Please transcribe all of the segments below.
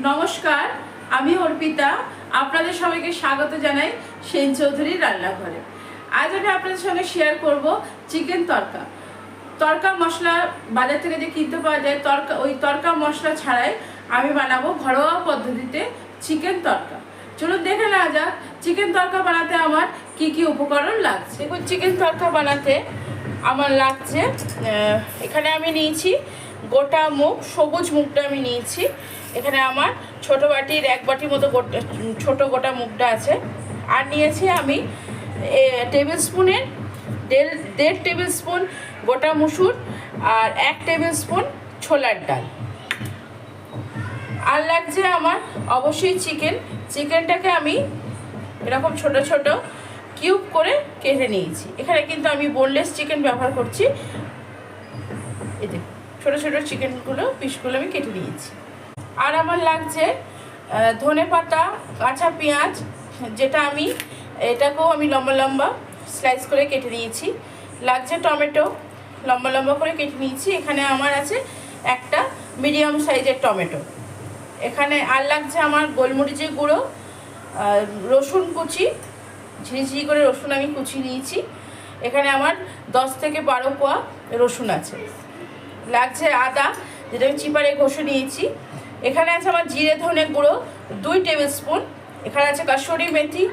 নমস্কার, আমি অর্পিতা। আপনাদের সবাইকে স্বাগত জানাই সেন চৌধুরীর রান্নাঘরে। আজ আমি আপনাদের সঙ্গে শেয়ার করব চিকেন তড়কা। তড়কা মশলা বাজার থেকে যে কিনতে পাওয়া যায়, ওই তড়কা মশলা ছাড়াই আমি বানাবো ঘরোয়া পদ্ধতিতে চিকেন তড়কা। চলুন দেখে নেওয়া যাক চিকেন তড়কা বানাতে আমার কি কি উপকরণ লাগছে। দেখুন, চিকেন তড়কা বানাতে আমার লাগছে, এখানে আমি নিয়েছি গোটা মুগ, সবুজ মুগটা আমি নিয়েছি। এখানে আমার ছোটো বাটির 1 বাটি মতো ছোটো গোটা মুগটা আছে। আর নিয়েছি আমি টেবিল স্পুনের 1.5 টেবিল স্পুন গোটা মুসুর আর 1 টেবিল স্পুন ছোলার ডাল। আর লাগছে আমার অবশ্যই চিকেনটাকে আমি এরকম ছোট ছোট কিউব করে কেটে নিয়েছি। এখানে কিন্তু আমি বোনলেস চিকেন ব্যবহার করছি। এই যে ছোটো ছোটো চিকেনগুলো পিসগুলো আমি কেটে নিয়েছি। আর আমার লাগছে ধনেপাতা, কাঁচা পেঁয়াজ, যেটা আমি এটাকেও আমি লম্বা লম্বা স্লাইস করে কেটে নিয়েছি। লাগছে টমেটো, লম্বা লম্বা করে কেটে নিয়েছি। এখানে আমার আছে একটা মিডিয়াম সাইজের টমেটো। এখানে আর লাগছে আমার গোলমরিচের গুঁড়ো, রসুন কুচি, ঝিরিঝিরি করে রসুন আমি কুচি নিয়েছি। এখানে আমার 10 থেকে 12 কোয়া রসুন আছে। লাগছে আদা, যেটা আমি চিপারে ঘষে নিয়েছি। এখানে আছে আমার জিরে ধনে গুঁড়ো 2 টেবিল স্পুন। এখানে আছে কাসুরি মেথি,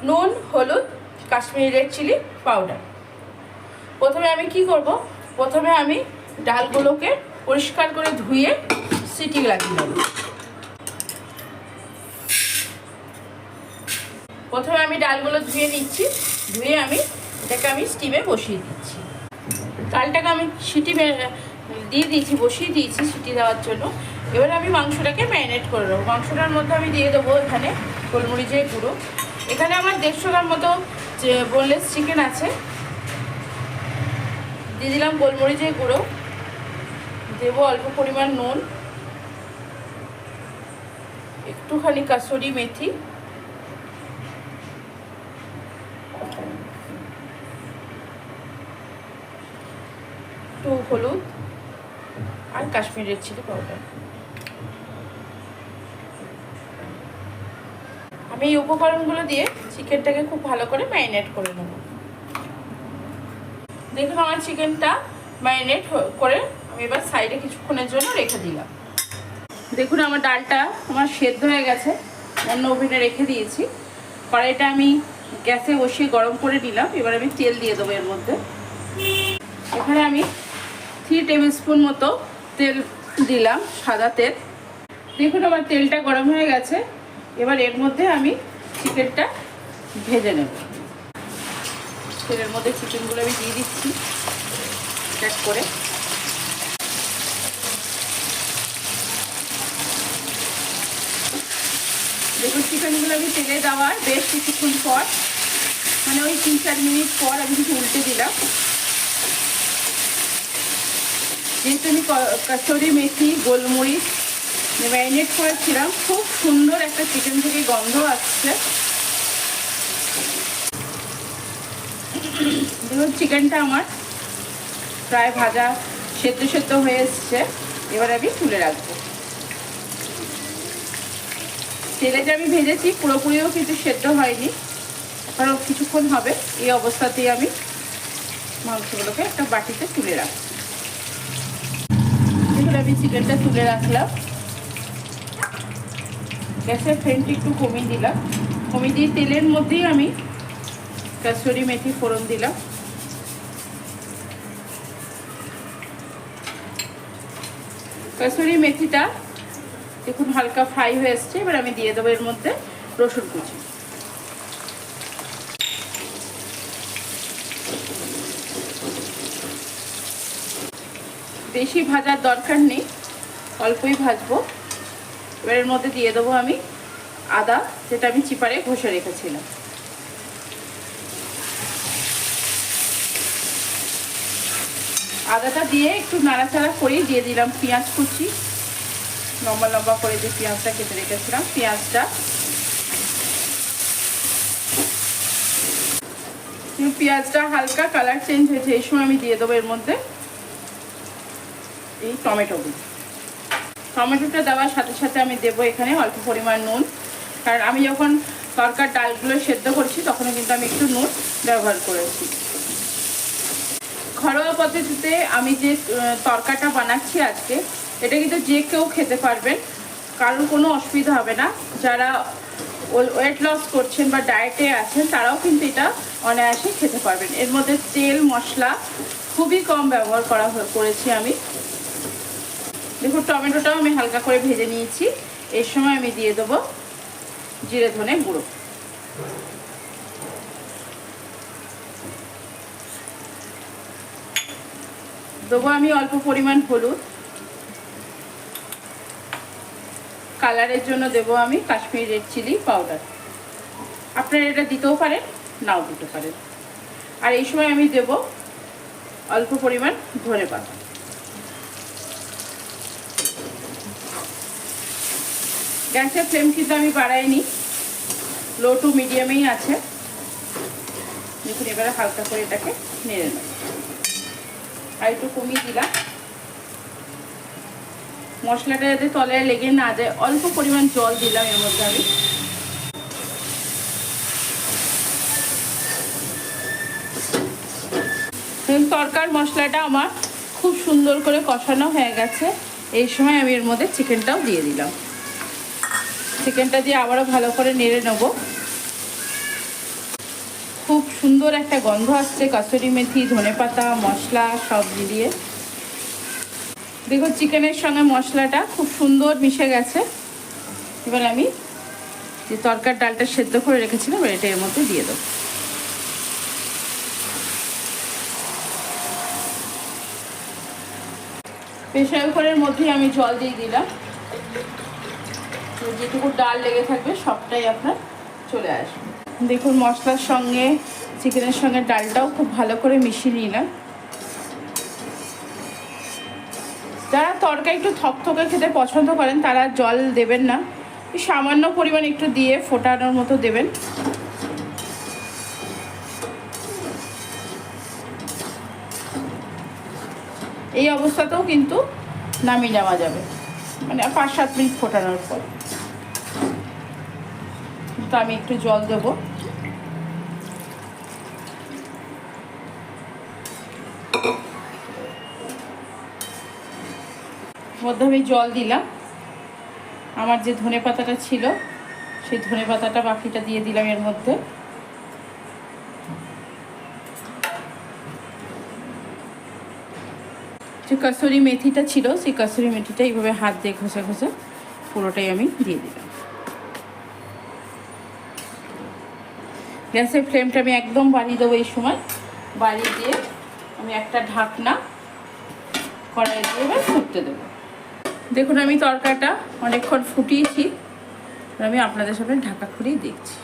নুন, হলুদ, কাশ্মীরি রেড চিলি পাউডার। প্রথমে আমি কি করব, প্রথমে আমি ডালগুলোকে পরিষ্কার করে ধুয়ে সিটি লাগিয়ে নেব। প্রথমে আমি ডালগুলো ধুয়ে নিচ্ছি, ধুয়ে এটাকে আমি স্টিমে বসিয়ে দিচ্ছি। ডালটাকে আমি সিটি দিয়ে দিয়েছি, বসিয়ে দিয়েছি সিটি দেওয়ার জন্য। এবার আমি মাংসটাকে ম্যারিনেট করে নেবো। মাংসটার মধ্যে আমি দিয়ে দেবো এখানে গোলমরিচের গুঁড়ো। এখানে আমার 150 গ্রাম মতো বোনলেস চিকেন আছে। দিয়ে দিলাম গোলমরিচের গুঁড়ো, দেবো অল্প পরিমাণ নুন, একটুখানি কাসুরি মেথি, একটু হলুদ আর কাশ্মীরি রেড চিলি পাউডার। আমি এই উপকরণগুলো দিয়ে চিকেনটাকে খুব ভালো করে ম্যারিনেট করে নেব। দেখুন, আমার চিকেনটা ম্যারিনেট করে আমি এবার সাইডে কিছুক্ষণের জন্য রেখে দিলাম। দেখুন, আমার ডালটা আমার সেদ্ধ হয়ে গেছে, অন্য ওভেনে রেখে দিয়েছি। কড়াইটা আমি গ্যাসে বসিয়ে গরম করে নিলাম। এবার আমি তেল দিয়ে দেবো এর মধ্যে। এখানে আমি 3 টেবিল স্পুন মতো তেল দিলাম, সাদা তেল। দেখুন, আমার তেলটা গরম হয়ে গেছে। এবার এর মধ্যে আমি চিকেনটা ভেজে নেব। তেলের মধ্যে চিকেনগুলো আমি দিয়ে দিচ্ছি এক করে। দেখুন, চিকেনগুলো আমি তেলে দেওয়ার বেশ কিছুক্ষণ পর, মানে ওই 3-4 মিনিট পর আমি কিছু উল্টে দিলাম। যেহেতু আমি কাসুরি মেথি, গোলমরিচ ম্যারিনেট করেছিলাম, খুব সুন্দর একটা চিকেন থেকে গন্ধ আসছে। দেখুন, চিকেনটা আমার প্রায় ভাজা সেদ্ধ হয়ে এসছে। এবার আমি তুলে রাখবো। তেলে যে আমি ভেজেছি পুরোপুরিও কিন্তু সেদ্ধ হয়নি, আরও কিছুক্ষণ হবে। এই অবস্থাতেই আমি মাংসগুলোকে একটা বাটিতে তুলে রাখবো। দেখুন, আমি চিকেনটা তুলে রাখলাম। গ্যাসের ফ্লেমটা একটু কমিয়ে দিলাম। কমিয়ে দিয়ে তেলের মধ্যেই আমি কাসুরি মেথি ফোড়ন দিলাম। কাসুরি মেথিটা দেখুন হালকা ফ্রাই হয়ে এসছে। এবার আমি দিয়ে দেবো এর মধ্যে রসুন কুচি। বেশি ভাজার দরকার নেই, অল্পই ভাজবো। এবার এর মধ্যে দিয়ে দেবো আমি আদা, যেটা আমি চিপারে ঘষে রেখেছিলাম। আদাটা দিয়ে একটু নাড়াচাড়া করে দিয়ে দিলাম পেঁয়াজ কুচি, লম্বা লম্বা করে যে পেঁয়াজটা কেটে রেখেছিলাম পেঁয়াজটা। পেঁয়াজটা হালকা কালার চেঞ্জ হয়েছে, এই সময় আমি দিয়ে দেবো এর মধ্যে এই টমেটোগুলো। টমেটোটা দেওয়ার সাথে সাথে আমি দেবো এখানে অল্প পরিমাণ নুন, কারণ আমি যখন তরকার ডালগুলো সেদ্ধ করছি তখনও কিন্তু আমি একটু নুন ব্যবহার করেছি। ঘরোয়া পদ্ধতিতে আমি যে তরকাটা বানাচ্ছি আজকে, এটা কিন্তু যে কেউ খেতে পারবেন, কারণ কোনো অসুবিধা হবে না। যারা ওয়েট লস করছেন বা ডায়েটে আছেন তারাও কিন্তু এটা অনায়াসে খেতে পারবেন। এর মধ্যে তেল মশলা খুবই কম ব্যবহার করেছি আমি। দেখুন টমেটোটাও আমি হালকা করে ভেজে নিয়েছি। এর সময় আমি দিয়ে দেবো জিরে ধনে গুঁড়ো। দেবো আমি অল্প পরিমাণ হলুদ, কালারের জন্য দেবো আমি কাশ্মীরি রেড চিলি পাউডার। আপনারা এটা দিতেও পারেন, নাও দিতে পারেন। আর এই সময় আমি দেব অল্প পরিমাণ ধনে পাতা। গ্যাসের ফ্লেম কিন্তু আমি বাড়াইনি, লো টু মিডিয়ামেই আছে। দেখুন এবারে হালকা করে এটাকে নেড়ে নেব। আর একটু কমিয়ে দিলাম, মশলাটা যাতে তলায় লেগে না যায় অল্প পরিমাণ জল দিলাম এর মধ্যে আমি। তরকার মশলাটা আমার খুব সুন্দর করে কষানো হয়ে গেছে। এই সময় আমি এর মধ্যে চিকেনটাও দিয়ে দিলাম। চিকেনটা দিয়ে আবারও ভালো করে নেড়ে নেব। খুব সুন্দর একটা গন্ধ আসছে, কাসুরি মেথি ধনেপাতা মশলা সব দিয়ে। দেখো চিকেনের সঙ্গে মশলাটা খুব সুন্দর মিশে গেছে। এবার আমি যে তরকার ডালটা সেদ্ধ করে রেখেছিলাম এটা এর মধ্যে দিয়ে দেবো। প্রেসার কুকারের মধ্যেই আমি জল দিয়ে দিলাম, যেটুকু ডাল লেগে থাকবে সবটাই আপনার চলে আসবে। দেখুন মশলার সঙ্গে চিকেনের সঙ্গে ডালটাও খুব ভালো করে মিশিয়ে নিলাম। যারা তরকারি একটু থকথকে খেতে পছন্দ করেন তারা জল দেবেন না, সামান্য পরিমাণ একটু দিয়ে ফোটানোর মতো দেবেন। এই অবস্থাতেও কিন্তু নামিয়ে নেওয়া যাবে, মানে 5-7 মিনিট ফোটানোর পর। তো আমি একটু জল দেবো। মধ্যে আমি জল দিলাম। আমার যে ধনেপাতাটা ছিল সেই ধনেপাতাটা বাকিটা দিয়ে দিলাম এর মধ্যে। যে কাসুরি মেথিটা ছিল সেই কাসুরি মেথিটা এইভাবে হাত দিয়ে ঘষে ঘষে পুরোটাই আমি দিয়ে দিলাম। গ্যাসের ফ্লেমটা আমি একদম বাড়িয়ে দেবো। এই সময় বাড়িয়ে দিয়ে আমি একটা ঢাকনা কড়াই দিয়ে এবার ফুটতে দেবো। দেখুন আমি তরকারিটা অনেকক্ষণ ফুটিয়েছি, আমি আপনাদের সামনে ঢাকা খুলেই দেখছি।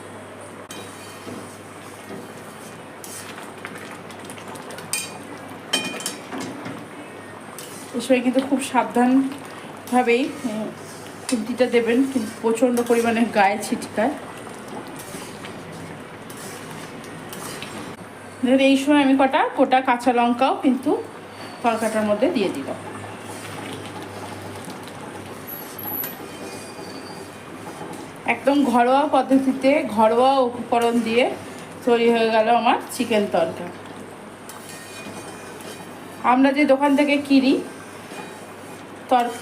এই সময় কিন্তু খুব সাবধানভাবেই খুন্তিটা দেবেন, কিন্তু প্রচণ্ড পরিমাণে গায়ে ছিটকায়। দেখুন এই সময় আমি গোটা কাঁচা লঙ্কাও কিন্তু তরকাটার মধ্যে দিয়ে দিলাম। একদম ঘরোয়া পদ্ধতিতে ঘরোয়া উপকরণ দিয়ে তৈরি হয়ে গেল আমার চিকেন তরকা। আমরা যে দোকান থেকে কিনি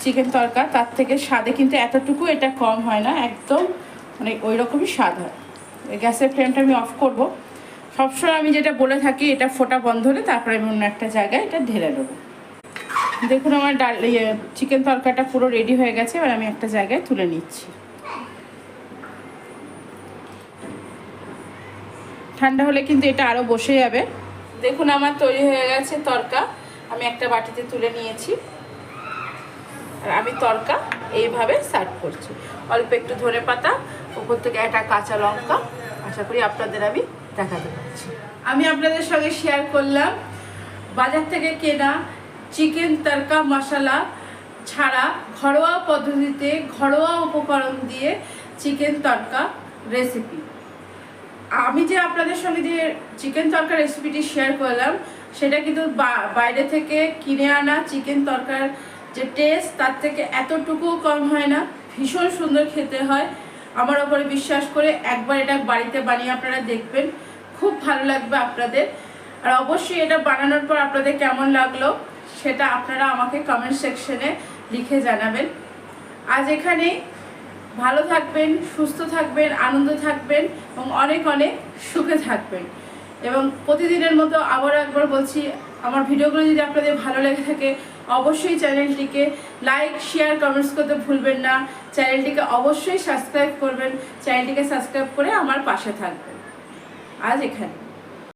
চিকেন তরকা তার থেকে স্বাদে কিন্তু এতটুকু এটা কম হয় না, একদম মানে ওই রকমই স্বাদ হয়। গ্যাসের ফ্লেমটা আমি অফ করব। সবসময় আমি যেটা বলে থাকি এটা ফোটা বন্ধ হলে তারপরে আমি অন্য একটা জায়গায় এটা ঢেলে দেবো। দেখুন আমার চিকেন তরকাটা পুরো রেডি হয়ে গেছে। এবার আমি একটা জায়গায় তুলে নিচ্ছি। ঠান্ডা হলে কিন্তু এটা আরও বসে যাবে। দেখুন আমার তৈরি হয়ে গেছে তরকা, আমি একটা বাটিতে তুলে নিয়েছি। আর আমি তরকা এইভাবে সার্ভ করছি। অল্প একটু ধনেপাতা, উপর থেকে একটা কাঁচা লঙ্কা। আশা করি আপনাদের আমি দেখাতে পারছি। আমি আপনাদের সঙ্গে শেয়ার করলাম বাজার থেকে কেনা চিকেন তরকা মশলা ছাড়া ঘরোয়া পদ্ধতিতে ঘরোয়া উপকরণ দিয়ে চিকেন তরকা রেসিপি। আমি যে আপনাদের সঙ্গে যে চিকেন তরকা রেসিপিটি শেয়ার করলাম সেটা কিন্তু বাইরে থেকে কিনে আনা চিকেন তরকার যে টেস্ট তার থেকে এতটুকুও কম হয় না, ভীষণ সুন্দর খেতে হয়। আমার ওপরে বিশ্বাস করে একবার এটা বাড়িতে বানিয়ে আপনারা দেখবেন, খুব ভালো লাগবে আপনাদের। আর অবশ্যই এটা বানানোর পর আপনাদের কেমন লাগলো সেটা আপনারা আমাকে কমেন্ট সেকশনে লিখে জানাবেন। আজ এখানেই, ভালো থাকবেন, সুস্থ থাকবেন, আনন্দ থাকবেন এবং অনেক অনেক সুখে থাকবেন। এবং প্রতিদিনের মতো আবারও একবার বলছি, আমার ভিডিওগুলো যদি আপনাদের ভালো লেগে থাকে অবশ্যই চ্যানেলটিকে লাইক, শেয়ার, কমেন্টস করতে ভুলবেন না। চ্যানেলটিকে অবশ্যই সাবস্ক্রাইব করবেন, চ্যানেলটিকে সাবস্ক্রাইব করে আমার পাশে থাকবেন। আজ এখানে।